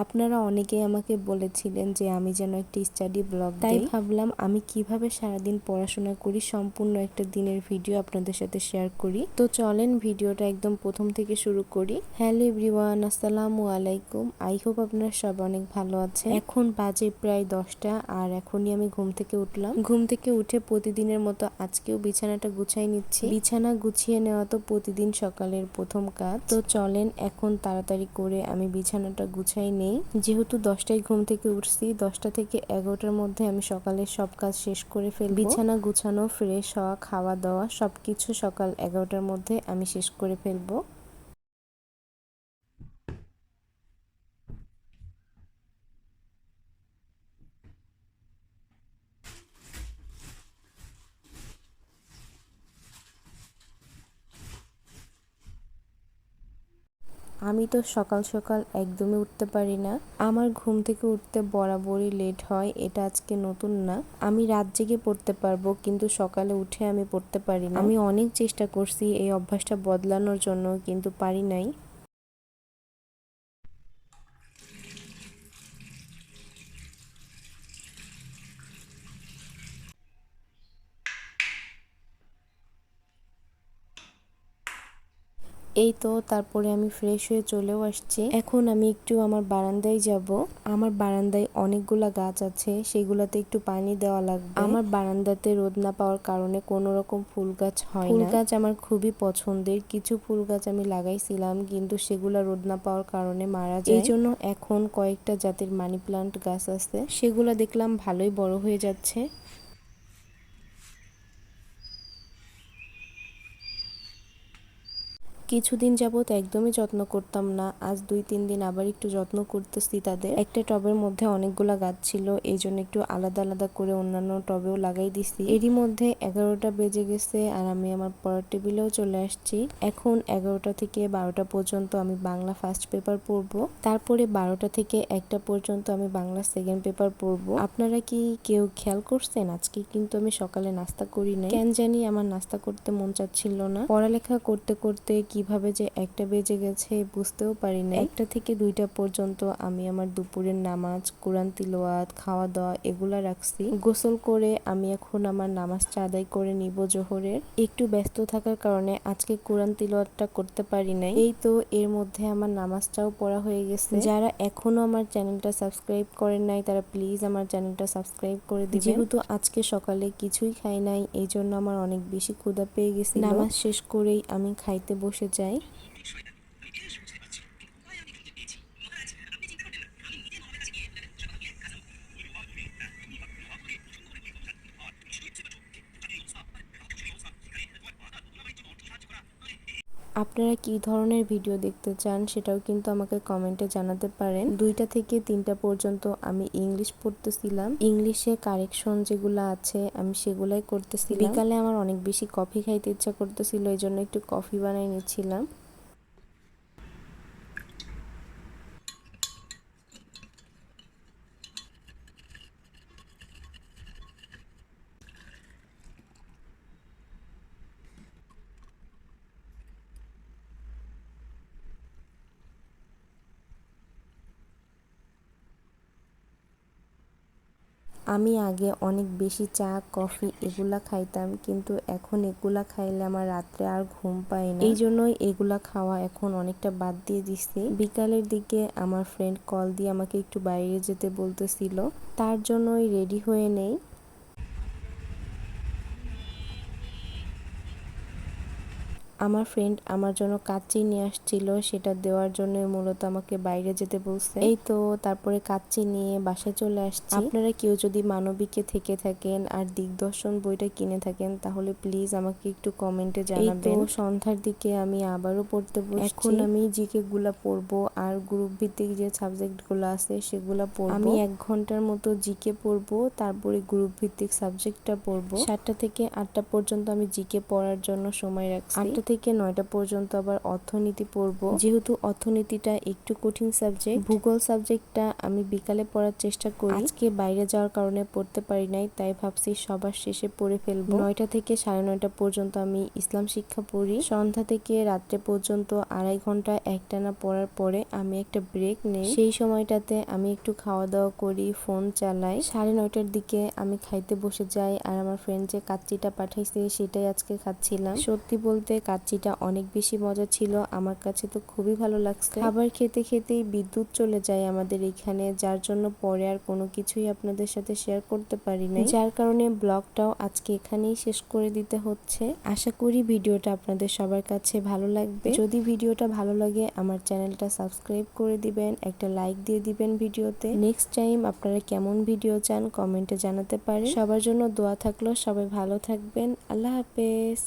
আপনারা অনেকেই আমাকে বলেছিলেন যে আমি যেন একটি স্টাডি ব্লগ দিই, তাই ভাবলাম আমি কিভাবে সারাদিন পড়াশোনা করি সম্পূর্ণ একটা দিনের ভিডিও আপনাদের সাথে শেয়ার করি। তো চলেন ভিডিওটা একদম প্রথম থেকে শুরু করি। হ্যালো এভরিওয়ান, আসসালামু আলাইকুম। আই হোপ আপনারা সব অনেক ভালো আছেন। এখন বাজে প্রায় 10টা আর এখনই আমি ঘুম থেকে উঠলাম। ঘুম থেকে উঠে প্রতিদিনের মতো আজকেও বিছানাটা গুছাই নিচ্ছি। বিছানা গুছিয়ে নেওয়া তো প্রতিদিন সকালের প্রথম কাজ। তো চলেন এখন তাড়াতাড়ি করে আমি বিছানাটা গুছাই নেই। যেহেতু 10টায় ঘুম থেকে উঠছি, 10টা থেকে 11টার মধ্যে আমি সকালের সব কাজ শেষ করে ফেলবো। বিছানা গুছানো, ফ্রেশ হওয়া, খাওয়া দাওয়া সবকিছু সকাল 11টার মধ্যে আমি শেষ করে ফেলবো। আমি তো সকাল সকাল একদমই উঠতে পারি না। আমার ঘুম থেকে উঠতে বরাবরই লেট হয়, এটা আজকে নতুন না। আমি রাত জেগে পড়তে পারবো কিন্তু সকালে উঠে আমি পড়তে পারি না। আমি অনেক চেষ্টা করছি এই অভ্যাসটা বদলানোর জন্য কিন্তু পারি নাই। এই তো তারপরে আমি ফ্রেশ হয়ে চলেও আসছি। এখন আমি একটু আমার বারান্দায় যাব। আমার বারান্দায় অনেকগুলা গাছ আছে, সেগুলাতে একটু পানি দেওয়া লাগবে। আমার বারান্দাতে রোদ না পাওয়ার কারণে কোনো রকম ফুল গাছ হয় না। ফুল গাছ আমার খুবই পছন্দের। কিছু ফুল গাছ আমি লাগাইছিলাম কিন্তু সেগুলা রোদ না পাওয়ার কারণে মারা যায়। এই জন্য এখন কয়েকটা জাতের মানি প্লান্ট গাছ আছে, সেগুলা দেখলাম ভালোই বড় হয়ে যাচ্ছে। কিছুদিন যাবত একদমই যত্ন করতাম না, আজ 2-3 দিন আবার একটু যত্ন করতেছি তাদের। একটা টবের মধ্যে অনেকগুলা গাছ ছিল, এই জন্য একটু আলাদা আলাদা করে অন্যান্য টবেও লাগাই দিছি। এরই মধ্যে 11টা বেজে গেছে আর আমি আমার পড়ার টেবিলেও চলে আসছি। এখন 11টা থেকে 12টা পর্যন্ত আমি বাংলা ফার্স্ট পেপার পড়বো, তারপরে 12টা থেকে 1টা পর্যন্ত আমি বাংলা সেকেন্ড পেপার পড়বো। আপনারা কি কেউ খেয়াল করছেন আজকে কিন্তু আমি সকালে নাস্তা করি নাই, কেন জানি আমার নাস্তা করতে মন চাচ্ছিল না। পড়ালেখা করতে করতে কিভাবে যে 1টা বেজে গেছে বুঝতেও পারি না। 1টা থেকে 2টা পর্যন্ত আমি আমার দুপুরের নামাজ, কোরআন তিলাওয়াত, খাওয়া দাওয়া এগুলা রাখছি। গোসল করে আমি এখন আমার নামাজটা আদায় করে নিব জোহরের। একটু ব্যস্ত থাকার কারণে আজকে কোরআন তিলাওয়াতটা করতে পারি নাই। এই তো এর মধ্যে আমার নামাজটাও পড়া হয়ে গেছে। যারা এখনো আমার চ্যানেলটা সাবস্ক্রাইব করেন নাই তারা প্লিজ আমার চ্যানেলটা সাবস্ক্রাইব করে দিবেন। যেহেতু আজকে সকালে কিছুই খাই নাই, এই জন্য আমার অনেক বেশি ক্ষুধা পেয়ে গেছে। নামাজ শেষ করেই আমি খাইতে বসে যাই। আপনারা কি ধরনের ভিডিও দেখতে চান সেটাও কিন্তু আমাকে কমেন্টে জানাতে পারেন। 2টা থেকে 3টা পর্যন্ত আমি ইংলিশ পড়তেছিলাম। ইংলিশে কারেকশন যেগুলো আছে আমি সেগুলাই করতেছিলাম। বিকালে আমার অনেক বেশি কফি খাইতে ইচ্ছা করতেছিল, এই জন্য একটু কফি বানাই নিচ্ছিলাম। আমি আগে অনেক বেশি চা, কফি এগুলা খাইতাম কিন্তু এখন এগুলা খাইলে আমার রাত্রে আর ঘুম পায় না, এই জন্যই এগুলা খাওয়া এখন অনেকটা বাদ দিয়ে দিচ্ছি। বিকালের দিকে আমার ফ্রেন্ড কল দিয়ে আমাকে একটু বাইরে যেতে বলতেছিল, তার জন্যই রেডি হয়ে নেই। আমার ফ্রেন্ড আমার জন্য কাচ্চি নিয়ে আসছিল, সেটা দেওয়ার জন্য মূলত আমাকে বাইরে যেতে বলছে। এই তো তারপরে কাচ্চি নিয়ে বাসায় চলে আসছি। আপনারা কেউ যদি মানবিকে থেকে থাকেন আর দিগদর্শন বইটা কিনে থাকেন তাহলে প্লিজ আমাকে একটু কমেন্টে জানাবেন। এই তো সন্ধ্যার দিকে আমি আবারও পড়তে বসছি। এখন আমি জিকে গুলা পড়বো আর গ্রুপ ভিত্তিক যে সাবজেক্ট গুলো আছে সেগুলা পড়বো। আমি 1 ঘন্টার মতো জিকে পড়বো, তারপরে গ্রুপ ভিত্তিক সাবজেক্টটা পড়বো। 7টা থেকে 8টা পর্যন্ত আমি জিকে পড়ার জন্য সময় রাখছি। 8টা থেকে 9টা পর্যন্ত আবার অর্থনীতি পড়বো। যেহেতু অর্থনীতিটা একটু কঠিন সাবজেক্ট, ভূগোল সাবজেক্টটা আমি বিকালে পড়ার চেষ্টা করি। আজকে বাইরে যাওয়ার কারণে পড়তে পারি নাই, তাই ভাবছি সবার শেষে পড়ে ফেলবো। 9টা থেকে 9:30 পর্যন্ত আমি ইসলাম শিক্ষা পড়ি। সন্ধ্যা থেকে রাত্রে পর্যন্ত 2.5 ঘন্টা একটানা পড়ার পরে আমি একটা ব্রেক নেই। সেই সময়টাতে আমি একটু খাওয়া দাওয়া করি, ফোন চালাই। 9:30টার দিকে আমি খাইতে বসে যাই, আর আমার ফ্রেন্ড যে কাচ্চিটা পাঠাইছে সেটাই আজকে খাচ্ছিলাম। সত্যি বলতে কাচ্চিটা অনেক বেশি মজা ছিল, আমার কাছে তো খুবই ভালো লাগছে। খাবার খেতে খেতেই বিদ্যুৎ চলে যায় আমাদের এখানে, যার জন্য পরে আর কোনো কিছুই আপনাদের সাথে শেয়ার করতে পারি নাই, যার কারণে ব্লগটাও আজকে এখানেই শেষ করে দিতে হচ্ছে। আশা করি ভিডিওটা আপনাদের সবার কাছে ভালো লাগবে। যদি ভিডিওটা ভালো লাগে আমার চ্যানেলটা সাবস্ক্রাইব করে দিবেন, একটা লাইক দিয়ে দিবেন ভিডিওতে। নেক্সট টাইম আপনারা কেমন ভিডিও চান কমেন্টে জানাতে পারেন। সবার জন্য দোয়া থাকলো, সবাই ভালো থাকবেন। আল্লাহ হাফেজ।